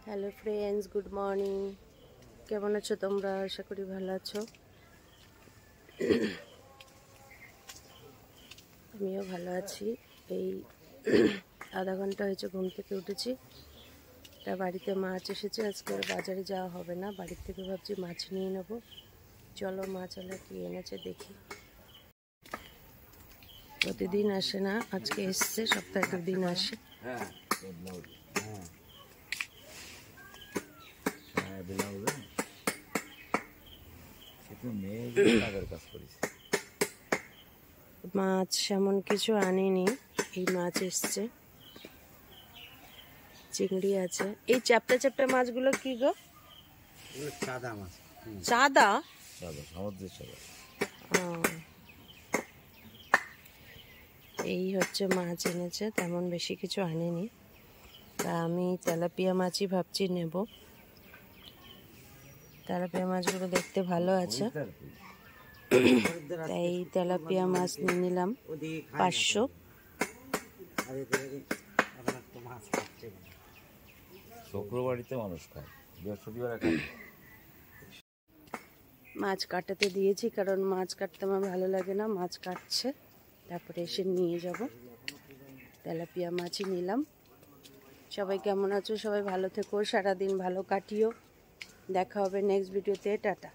Hello friends, good morning. কেমন আছো তোমরা? আশা করি ভালো আছো। আমিও ভালো আছি। এই আধা ঘন্টা হয়েছে ঘুম থেকে উঠেছি। তা বাড়িতে মাছ এসেছে, আজকে বাজারে যাওয়া হবে না, বাড়ির থেকে ভাবছি মাছ নিয়ে নেব। চলো মাছওয়ালা কি এনেছে দেখি। প্রতিদিন আসে না, আজকে এসছে, সপ্তাহে দুদিন আসে। মাছ এমন কিছু আনিনি, এই মাছ এসছে, চিংড়ি আছে। এই চ্যাপটা চ্যাপটা মাছগুলো কি গো? চাঁদা মাছ। চাঁদা? সমুদ্রের চাঁদা। এই হচ্ছে মাছ এনেছে, তেমন বেশি কিছু আনেনি। তা আমি তেলাপিয়া মাছই ভাবছি নেব। তেলাপিয়া মাছগুলো দেখতে ভালো আছে, তাই তেলাপিয়া মাছ নিয়ে নিলাম 500। শুক্রবারিতে মানুষ খায়, বৃহস্পতিবার মাছ কাটাতে দিয়েছি, কারণ মাছ কাটতে আমার ভালো লাগে না। মাছ কাটছে, তারপরে এসে নিয়ে যাব। তেলাপিয়া মাছই নিলাম। সবাই কেমন আছো? সবাই ভালো থেকো, সারাদিন ভালো কাটিও। দেখা হবে নেক্সট ভিডিওতে। টাটা।